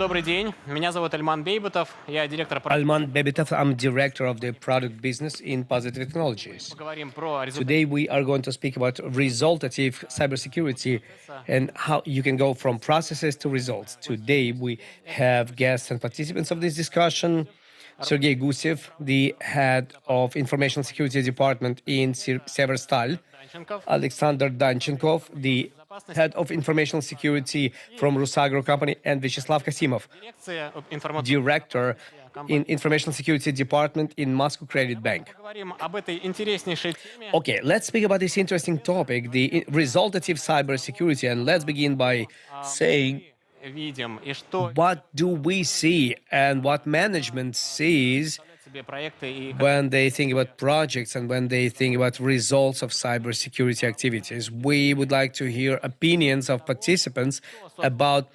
добрый день. Меня зовут Альман Бейбутов. Я директор проекта. Alman Bebitov, I'm director of the product business in Positive Technologies. Поговорим про результаты Today we are going to speak about resultative cybersecurity and how you can go from processes to results. Today we have guests and participants of this discussion. Sergey Gusiev, the head of Information Security Department in Severstal. Данченков, Alexander Danchenkov, the head of Information Security from Rusagro Company, and Vyacheslav Kasimov, дирекция информационной director in Information Security Department in Moscow Credit Bank. Поговорим об этой интереснейшей теме. Okay, let's speak about this interesting topic, the resultative cybersecurity, and let's begin by saying Видим и что what do we see and what management sees себе проекты и when they think about projects and when they think about results of cybersecurity activities. We would like to hear opinions of participants about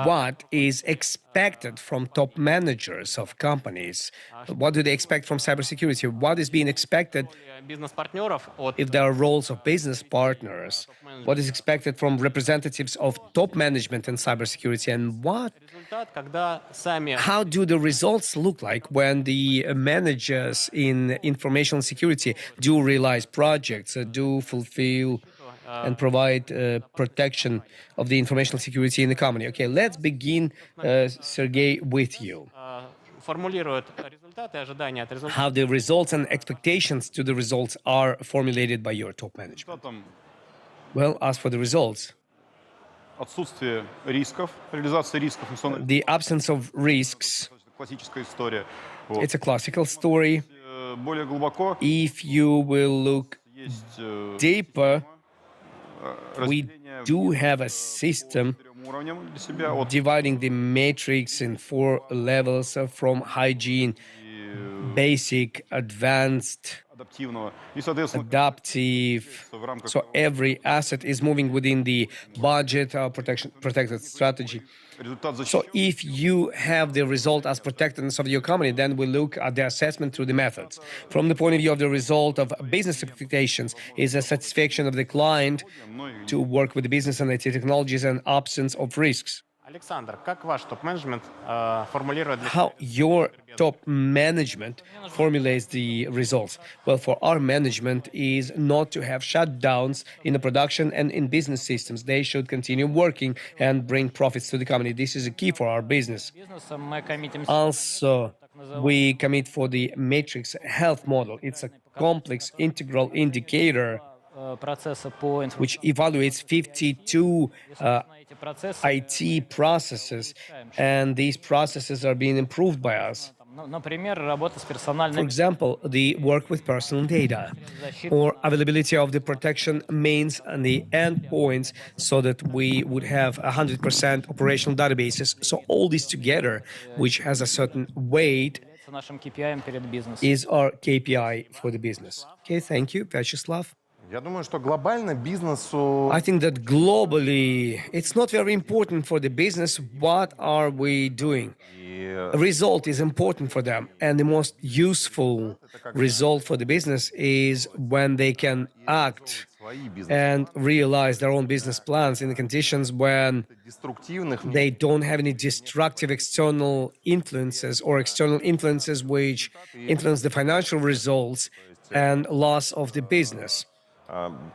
what is expected from top managers of companies. What do they expect from cybersecurity? What is being expected бизнес-партнеров от if there are roles of business partners? What is expected from representatives of top management in cybersecurity? And результат, когда сами how do the results look like when the managers in information security do realize projects, do fulfill and provide protection of the information security in the company? Okay, let's begin, Sergey, with you. формулируют результаты, ожидания от результатов. How the results and expectations to the results are formulated by your top management. Результатом Well, as for the results, отсутствие рисков, реализация рисков, the absence of risks, классическая история. Вот. it's a classical story. Более глубоко If you will look есть deeper, we разделение do have a system четырем уровням для себя от dividing the matrix in 4 levels from hygiene, basic, advanced, адаптивного. И, соответственно, adaptive. в рамках So every asset is moving within the budget protected strategy. результат So защищен. if you have the result as protectedness of your company, then we look at the assessment through the methods. From the point of view of the result of business expectations is a satisfaction of the client to work with the business and IT technologies and absence of risks. Александр, как ваш топ-менеджмент формулирует для How your top management formulates the results? Well, for our management is not to have shutdowns in the production and in business systems. They should continue working and bring profits to the company. This is a key for our business. бизнесом мы коммитимся Also, we commit for the matrix health model. It's a complex integral indicator процесса по which evaluates 52 эти процессы. IT processes, and these processes are being improved by us. Ну, например, работа с For персональными example, the work with personal data or availability of the protection means and the endpoints so that we would have 100% operational databases. So all this together, which has a certain weight, является нашим KPI перед бизнесом. is our KPI for the business. Okay, thank you, Vyacheslav. Я думаю, что глобально бизнесу I think that globally, it's not very important for the business what are we doing. и Result is important for them, and the most useful result for the business is when they can act свои бизнесы and realize their own business plans in the conditions when деструктивных they don't have any destructive external influences or external influences which influence the financial results and loss of the business.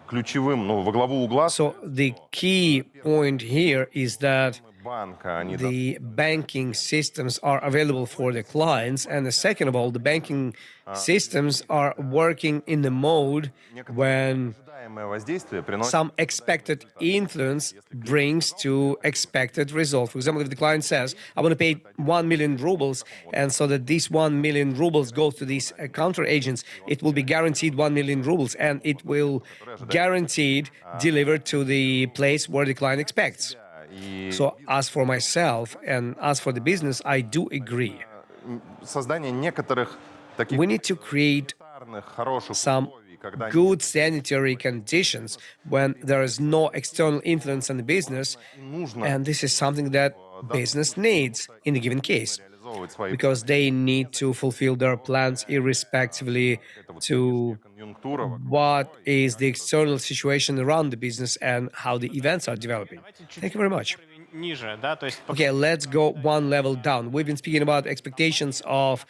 ключевым, ну, во главу угла So the key point here is that банка, они the banking systems are available for the clients, and the second of all, the banking systems are working in the mode when ожидаемое воздействие приносит some expected influence brings to expected result. For example, if the client says, I want to pay 1 million rubles, and so that these 1 million rubles go to these counter agents, it will be guaranteed 1 million rubles, and it will guaranteed delivered to the place where the client expects. и So as for myself and as for the business, I do agree. создание некоторых таких We need to create элементарных, хороших some условий, когда good sanitary conditions when there is no external influence on the business, нужно and this is something that business needs in a given case, реализовывать свои because they need to fulfill their plans irrespectively to конъюнктура вокруг. what is the external situation around the business and how the events are developing. Thank you very much. ниже, да, то есть Okay, let's go one level down. We've been speaking about expectations of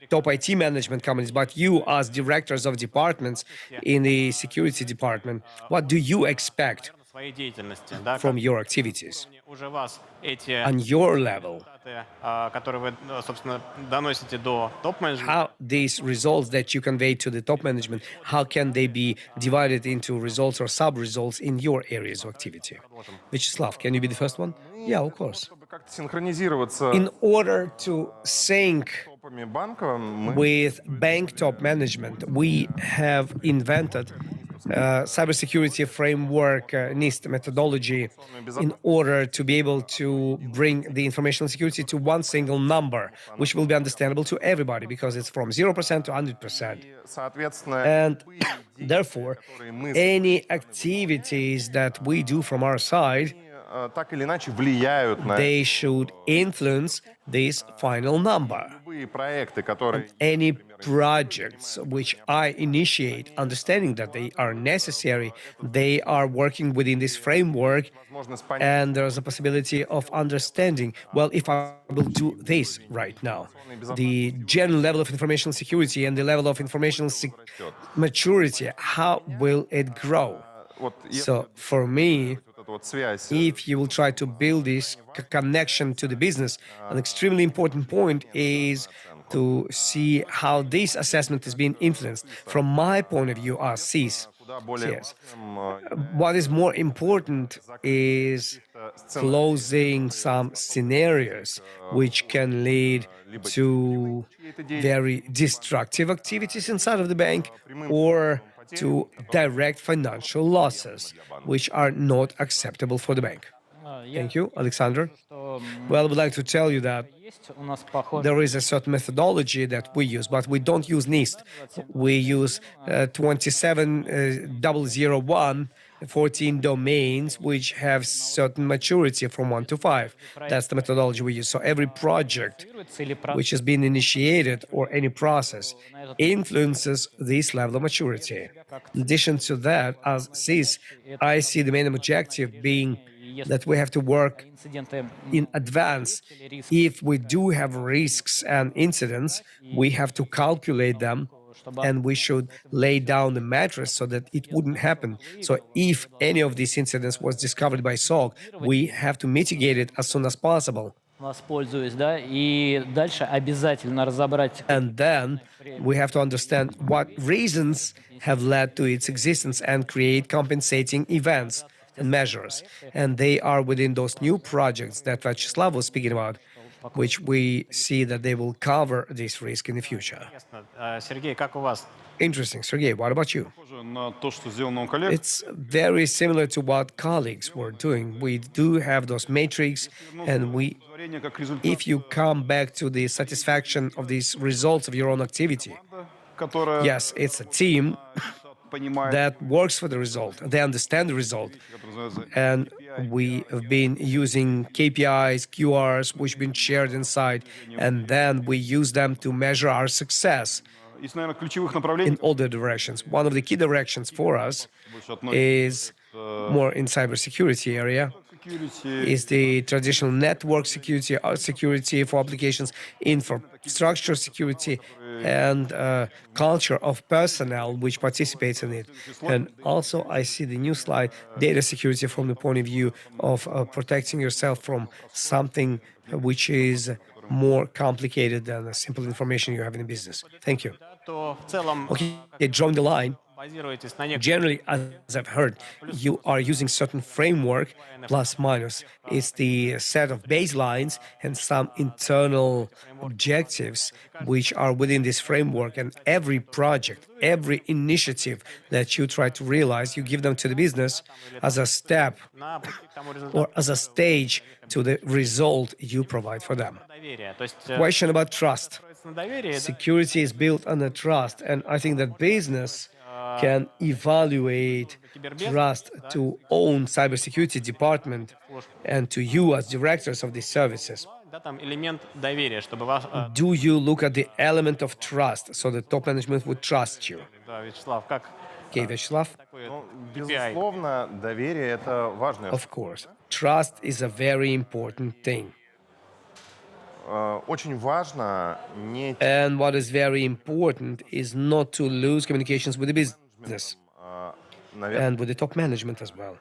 top IT management companies, but you, as directors of departments in the security department, what do you expect наверное, своей деятельности, да, from your activities уровне уже вас эти on your level? результаты, которые вы, собственно, доносите до топ-менеджмента, How these results that you convey to the top management, how can they be divided into results or sub-results in your areas of activity? Vyacheslav, can you be the first one? Yeah, of course. Чтобы как-то синхронизироваться In order to sync с топами банка, мы with bank top management, we have invented cybersecurity framework NIST methodology in order to be able to bring the informational security to one single number, which will be understandable to everybody because it's from 0% to 100%. и, соответственно, And любые действия, therefore, которые мы any activities that we do from our side, так или иначе влияют на they should influence this final number. любые проекты, которые Any projects which I initiate, understanding that they are necessary, they are working within this framework, возможность понять, and there's a possibility of understanding, well, if I will do this right now, the general level of informational security and the level of informational maturity, how will it grow? вот если So for me, вот эту вот связь if you will try to build this connection to the business, an extremely important point is to see how this assessment is being influenced. From my point of view as CIS, куда более yes. важным What is more important is closing some scenarios which can lead to very destructive activities inside of the bank or to direct financial losses, which are not acceptable for the bank. Я Thank you, Alexander. что Well, I would like to tell you that есть у нас похоже. there is a certain methodology that we use, but we don't use NIST. We use 27001, 14 domains, which have certain maturity from 1 to 5. That's the methodology we use. So every project which has been initiated or any process influences this level of maturity. In addition to that, as CIS, I see the main objective being that we have to work Инциденты in advance. If we do have risks and incidents, we have to calculate them and we should lay down the mattress so that it wouldn't happen. So if any of these incidents was discovered by SOC, we have to mitigate it as soon as possible. воспользуюсь, да, и дальше обязательно разобрать. And then we have to understand what reasons have led to its existence and create compensating events and measures. And they are within those new projects that Vyacheslav was speaking about, which we see that they will cover this risk in the future. Интересно, Сергей, как у вас? Interesting. Sergey, what about you? похоже на то, что сделано у коллег. It's very similar to what colleagues were doing. We do have those metrics, and Удовлетворение как результат, if you come back to the satisfaction of these results of your own activity, которая yes, it's a team понимает, that works for the result. They understand the result. который называется And we have been using KPIs, QRs, which have been shared inside, and then we use them to measure our success из, наверное, ключевых направлений, in all the directions. One of the key directions for us больше относится is more in cybersecurity area, к security, is the traditional network security, security for applications, infrastructure security, and culture of personnel which participates in it. And also, I see the new slide, data security from the point of view of protecting yourself from something which is more complicated than the simple information you have in the business. Thank you. То в целом, Okay, drawing the line. базируетесь на некоторых Generally, as I've heard, you are using certain framework, plus minus. It's the set of baselines and some internal objectives which are within this framework. And every project, every initiative that you try to realize, you give them to the business as a step на пути к тому результату or as a stage to the result you provide for them. доверия. То есть Question about trust. строится на доверии, да, Security is built on a trust, and I think that business can evaluate trust to own cybersecurity department and to you as directors of these services. да, там элемент доверия, чтобы вас, Do you look at the element of trust so the top management would trust you? да, Вячеслав, как Okay, Vyacheslav? такой ну, KPI? безусловно, доверие это важное. Of course. Trust is a very important thing. Очень важно не And what is very important is not to lose communications with the business наверное, and with the top management as well.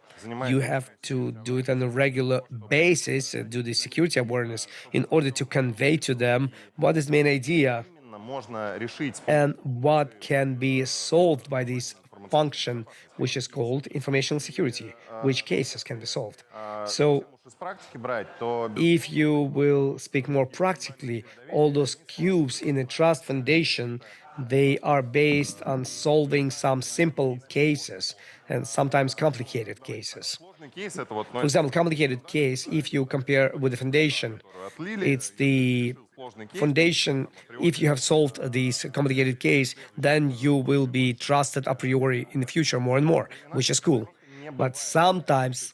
You have to do it on a regular basis, do the security awareness in order to convey to them what is the main idea именно можно решить с and what can be solved by this function, which is called informational security, which cases can be solved. So помощью из практики брать, то if you will speak more practically, all those cubes in a trust foundation, they are based on solving some simple cases and sometimes complicated cases. сложный кейс это вот, For example, complicated case, if you compare with the foundation, отлили, it's the сложный кейс, foundation. If you have solved this complicated case, then you will be trusted a priori in the future more and more, which is cool. But sometimes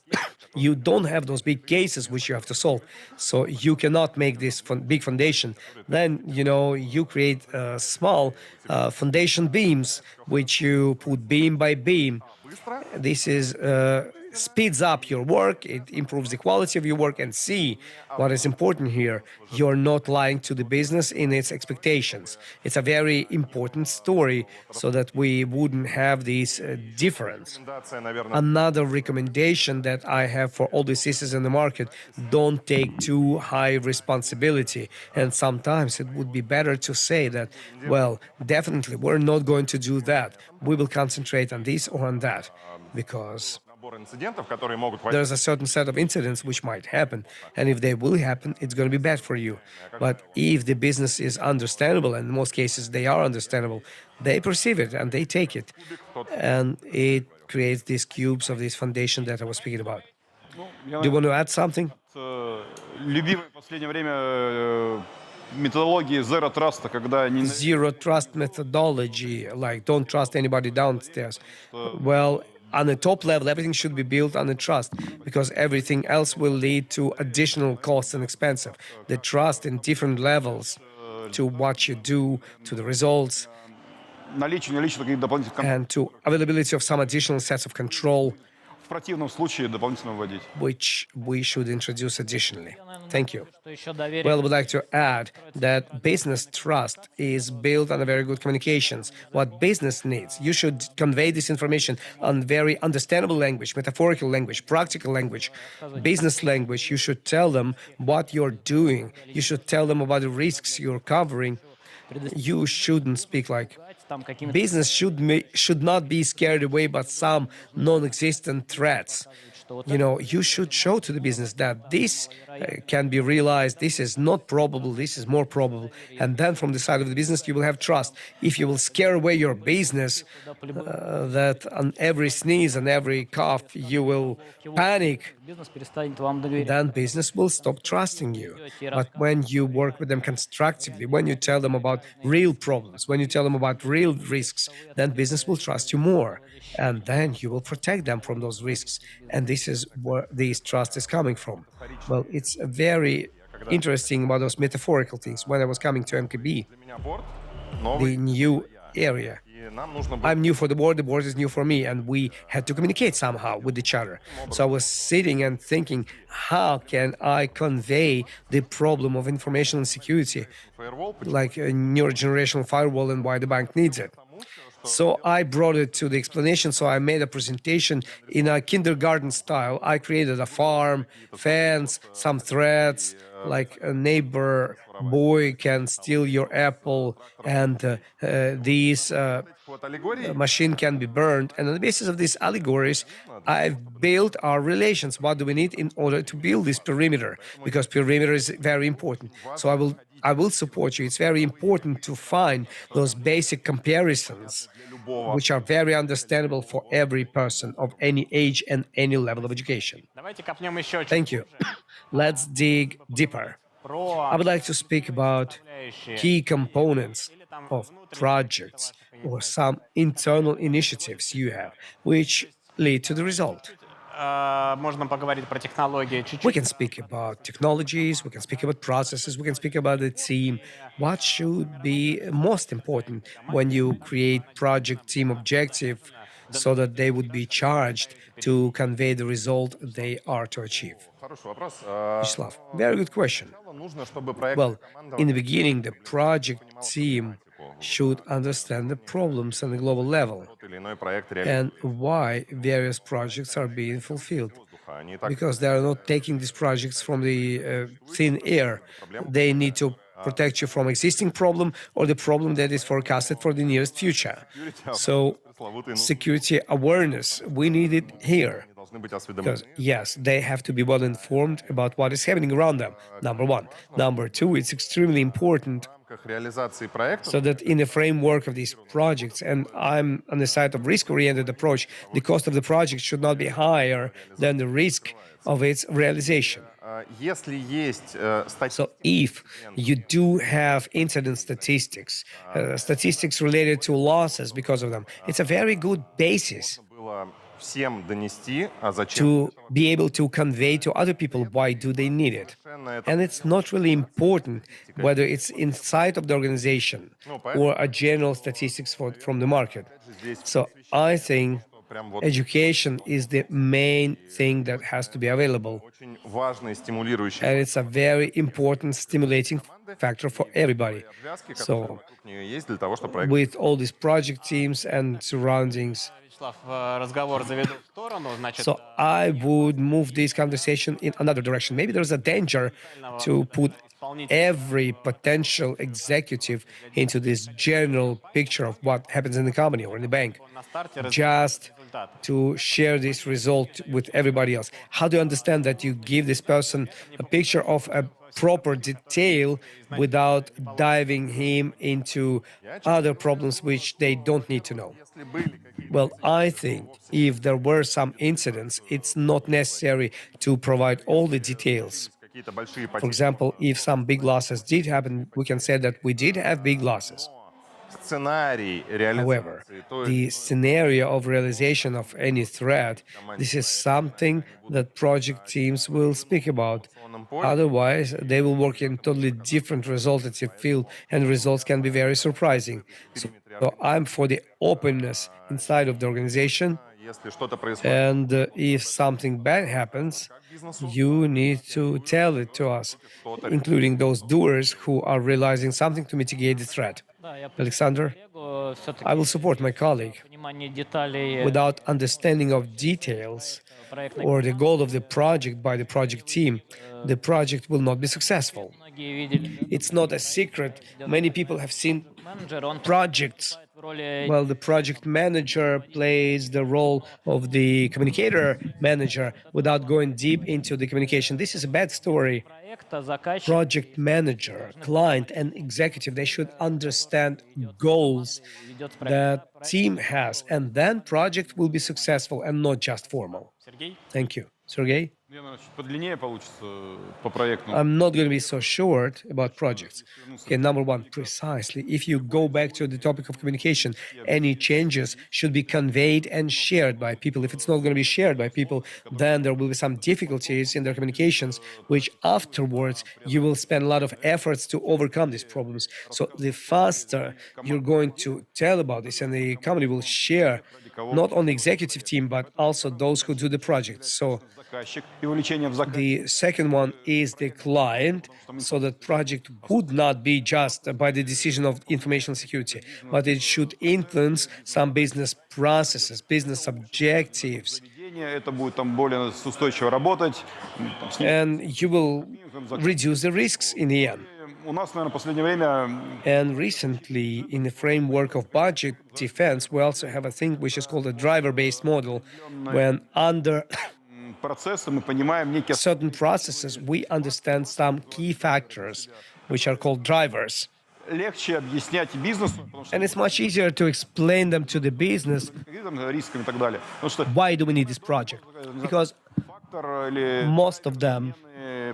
you don't have those big cases which you have to solve, so you cannot make this big foundation. Then you create small foundation beams, which you put beam by beam. быстро, This is speeds up your work, it improves the quality of your work. And see what is important here, you're not lying to the business in its expectations. It's a very important story so that we wouldn't have this difference. рекомендация, наверное, Another recommendation that I have for all the systems in the market, don't take too high responsibility. And sometimes it would be better to say that, well, definitely we're not going to do that. We will concentrate on this or on that, because набор инцидентов, которые могут возникнуть. there's a certain set of incidents which might happen, and if they will happen, it's going to be bad for you. But if the business is understandable, and in most cases they are understandable, they perceive it and they take it, and it creates these cubes of this foundation that I was speaking about. Ну, Do you want to add something? любимой в последнее время методологии Zero Trust, когда не Zero trust methodology, like don't trust anybody downstairs. Well, on the top level, everything should be built on the trust, because everything else will lead to additional costs and expensive. The trust in different levels to what you do, to the results, наличие каких-то дополнительных and to availability of some additional sets of control, в противном случае дополнительно вводить. which we should introduce additionally. Thank you. Что еще доверие? Well, I would like to add that business trust is built on a very good communications. What business needs, you should convey this information on very understandable language, metaphorical language, practical language, business language. You should tell them what you're doing. You should tell them about the risks you're covering. You shouldn't speak like Там какими-то business should not be scared away by some non-existent threats. You should show to the business that this can be realized, this is not probable, this is more probable. And then from the side of the business, you will have trust. If you will scare away your business, that on every sneeze and every cough, you will panic, бизнес перестанет вам доверять. then business will stop trusting you. But when you work with them constructively, when you tell them about real problems, when you tell them about real risks, then business will trust you more. And then you will protect them from those risks. And this is where this trust is coming from. Well, it's very interesting about those metaphorical things. When I was coming to MKB, Для меня борт the новый, new area, и нам нужно было I'm new for the board is new for me, and we had to communicate somehow with each other. So I was sitting and thinking, how can I convey the problem of information and security, firewall, like a neurogenerational firewall, and why the bank needs it? So I brought it to the explanation. So I made a presentation in a kindergarten style. I created a farm, fence, some threats, like a neighbor boy can steal your apple, and these вот аллегории, machine can be burned. And on the basis of these allegories, I've built our relations. What do we need in order to build this perimeter? Because perimeter is very important. So I will support you. It's very important to find those basic comparisons, which are very understandable for every person of any age and any level of education. Давайте копнем еще чуть Thank you. Let's dig deeper. про I would like to speak about key components of projects or some internal initiatives you have, which lead to the result. можно поговорить про технологии We чуть-чуть. can speak about technologies, we can speak about processes, we can speak about the team. What should be most important when you create project team objective so that they would be charged to convey the result they are to achieve? Хороший вопрос. Vyacheslav, very good question. Сначала нужно, чтобы проектная Well, команда, in the во-первых, beginning, the project понимала team проблематику, should understand the problems on the global level тот или иной проект and реализуется. why various projects are being fulfilled. Воздуха. Они и так Because they are not taking these projects from the thin air. They need to protect you from existing problem or the problem that is forecasted for the nearest future. So, пресловутые, security awareness, we need it here. они должны быть осведомлены. Because, yes, they have to be well informed about what is happening around them, number one. Number two, it's extremely important В рамках реализации проекта so that in the framework of these projects, and I'm on the side of risk-oriented approach, the cost of the project should not be higher than the risk of its realization. если есть So статистика, if you do have incident statistics, statistics related to losses because of them, it's a very good basis было всем донести, а зачем to be able to convey to other people why do they need it. And it's not really important whether it's inside of the organization or a general statistics from the market. So I think прям вот education is the main thing that has to be available. очень важный стимулирующий And it's a very important stimulating factor for everybody. обвязки, которые So вокруг нее есть для того, чтобы проект with all these project teams and surroundings, Вячеслав, разговор заведу в сторону, значит, so I would move this conversation in another direction. Maybe there's a danger to put every potential executive into this general picture of what happens in the company or in the bank, на старте just to share this result with everybody else. How do you understand that you give this person a picture of a proper detail without diving him into other problems which they don't need to know? если были какие-то Well, I think if there were some incidents, it's not necessary to provide all the details. какие-то большие For потери, example, if some big losses did happen, we can say that we did have big losses. сценарий However, реализации, то the scenario of realization of any threat, this is something that project teams will speak about. Otherwise, they will work in totally different resultative field, and results can be very surprising. So I'm for the openness inside of the organization, если что-то происходит, and if something bad happens, you need to tell it to us, including those doers who are realizing something to mitigate the threat. Да, я Alexander, коллегу все-таки I will support my colleague. понимание деталей Without understanding of details or the goal of the project by the project team, the project will not be successful. многие видели. It's not a secret. Many people have seen Менеджер, он projects. в роли Well, the project manager plays the role of the communicator manager without going deep into the communication. This is a bad story. проекта, заказчик. Project manager, client, and executive, they should understand goals that team has, and then project will be successful and not just formal. Сергей? Thank you. Sergey? Наверное, чуть подлиннее получится по проекту. I'm not going to be so short about projects. Okay, number one, precisely. If you go back to the topic of communication, any changes should be conveyed and shared by people. If it's not going to be shared by people, then there will be some difficulties in their communications, which afterwards you will spend a lot of efforts to overcome these problems. So the faster you're going to tell about this, and the company will share not only executive team, but also those who do the project. So Заказчик и вовлечение в заказ. the second one is the client, so that project would not be just by the decision of information security, but it should influence some business processes, business objectives, Поведение, это будет там более устойчиво работать. Там, с ним- and you will reduce the risks in the end. У нас, наверное, в последнее время And recently, in the framework of budget defense, we also have a thing which is called a driver-based model, when under процессы мы понимаем некие certain processes, we understand some key factors, which are called drivers. легче объяснять бизнесу, потому что And it's much easier to explain them to the business. там, рисками и так далее. Потому что Why do we need this project? Because фактор или most of them,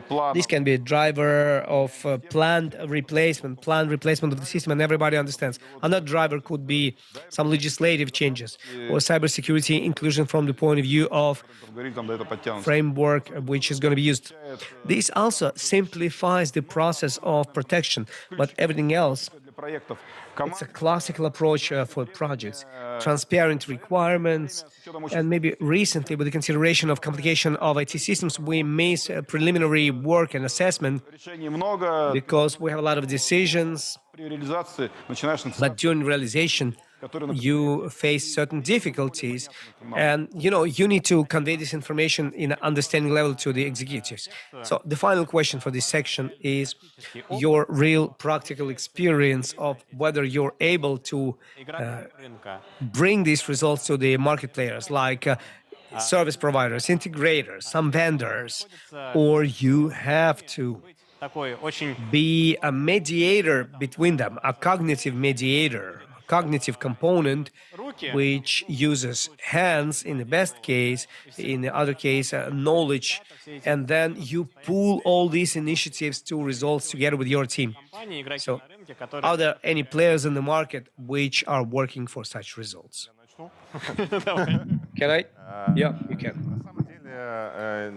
план this can be a driver of planned replacement of the system, and everybody understands. Another driver could be some legislative changes or cybersecurity inclusion from the point of view of алгоритм до этого подтянут. framework which is going to be used. This also simplifies the process of protection, but everything else проектов. It's a classical approach for projects, transparent requirements, and maybe recently, with the consideration of complication of IT systems, we miss preliminary work and assessment Решений много. because we have a lot of decisions, При реализации начинаешь but during realization, you face certain difficulties, and you need to convey this information in an understanding level to the executives. So the final question for this section is your real practical experience of whether you're able to рынка. bring these results to the market players like service providers, integrators, some vendors, or you have to Такой очень be a mediator between them, a cognitive mediator, a cognitive component which uses hands in the best case, in the other case, knowledge, and then you pool all these initiatives to results together with your team. компании, игроки So, на рынке, которые... are there any players in the market which are working for such results? Can I? Yeah, you can. На самом деле,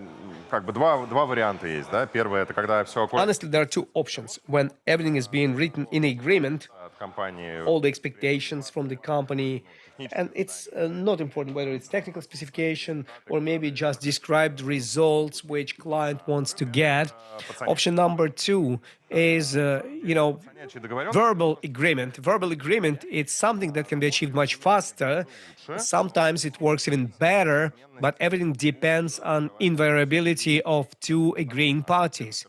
как бы два варианта есть, да. Первое это когда все аккуратно Honestly, there are two options. When everything is being written in agreement, от компании. all the expectations from the company, and it's not important whether it's technical specification or maybe just described results which client wants to get. Option number two is, Занятие договоренности. verbal agreement. Verbal agreement, it's something that can be achieved much faster. Sometimes it works even better, but everything depends on invariability of two agreeing parties.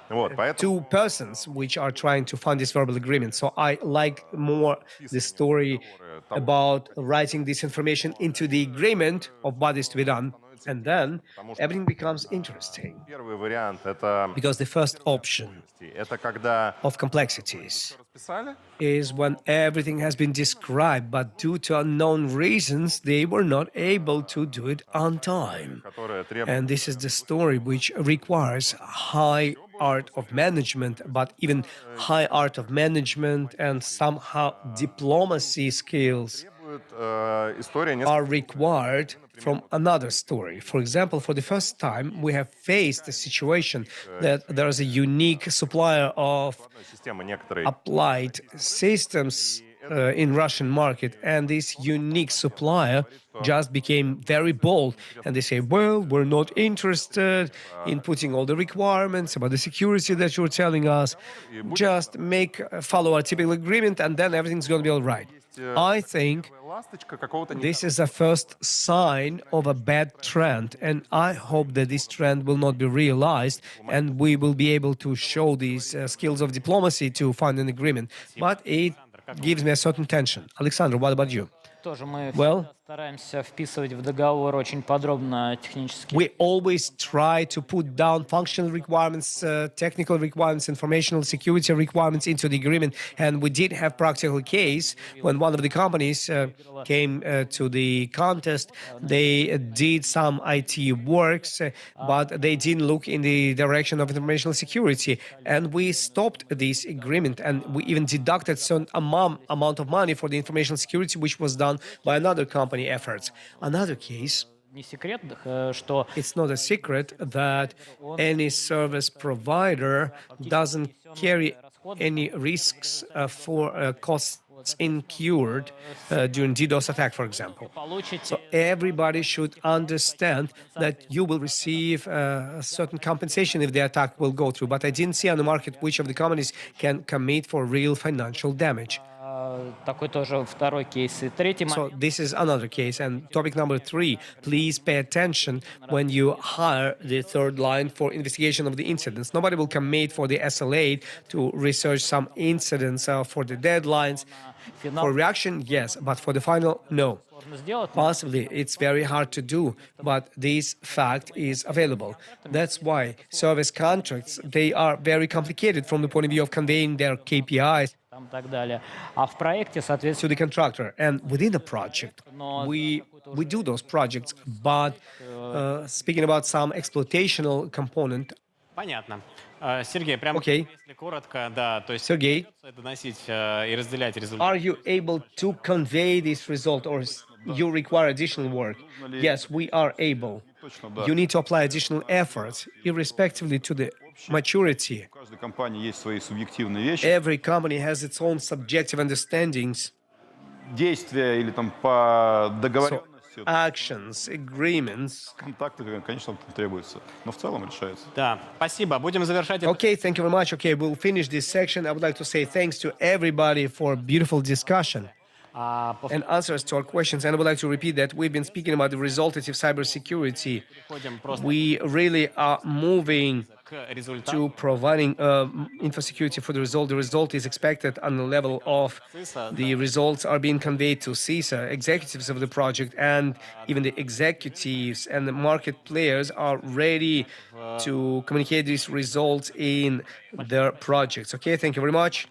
Вот, поэтому Two persons which are trying to find this verbal agreement. So I like more the story about writing this information into the agreement of what is to be done, and then everything becomes interesting. первый вариант это Because the first option это когда of complexities расписали, is when everything has been described, but due to unknown reasons, they were not able to do it on time. которое требует And this is the story which requires high art of management, but even high art of management and somehow diplomacy skills история несколько are required from another story. For example, for the first time, we have faced a situation that there is a unique supplier of системы некоторые. applied systems in Russian market, and this unique supplier just became very bold, and they say, well, we're not interested in putting all the requirements about the security that you're telling us. Just follow our typical agreement, and then everything's going to be all right. I think Ласточка какого-то this is a first sign of a bad trend, and I hope that this trend will not be realized and we will be able to show these skills of diplomacy to find an agreement. But it gives me a certain tension. Alexander, what about you? Тоже мы Well- всегда стараемся вписывать в договор очень подробно технические. We always try to put down functional requirements, technical requirements, informational security requirements into the agreement. And we did have practical case when one of the companies came to the contest. They did some IT works, but they didn't look in the direction of informational security. And we stopped this agreement, and we even deducted certain amount of money for the informational security, which was done by another company efforts. Another case, Не секрет, что it's not a secret that any service provider doesn't carry any risks for costs incurred during DDoS attack, for example. получите So everybody should understand that you will receive a certain compensation if the attack will go through. But I didn't see on the market which of the companies can commit for real financial damage. такой тоже второй кейс. И третий So момент. this is another case. And topic number 3, please pay attention when you hire the third line for investigation of the incidents. Nobody will commit for the SLA to research some incidents for the deadlines. For reaction, yes, but for the final, no. Сложно сделать. Possibly, it's very hard to do, but this fact is available. That's why service contracts, they are very complicated from the point of view of conveying their KPIs Там, и так далее. А в проекте, to соответственно, the contractor. And within the project, we do those projects, but speaking about some exploitational component, Понятно. Сергей, прям Окей. если коротко, да, то есть Сергей. придется это носить и разделять результаты. are you able to convey this result or you require additional work? Yes, we are able. Точно, да. You need to apply additional efforts, irrespectively to the maturity. У каждой компании есть свои субъективные вещи. Every company has its own subjective understandings. Действия или там по So договоренности, actions, agreements. контакты, конечно, там требуются. Но в целом решается. Да, спасибо. Будем завершать это. Okay, thank you very much. Okay, we'll finish this section. I would like to say thanks to everybody for a beautiful discussion and answers to our questions. And I would like to repeat that we've been speaking about the resultative cybersecurity. We really are moving К результату. to providing info security for the result. The result is expected on the level of the results are being conveyed to CISA, executives of the project, and even the executives and the market players are ready to communicate these results in their projects. Okay, thank you very much.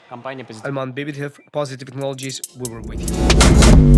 Компания «Позитив». Alman Bibitov, Positive Technologies, we were with you.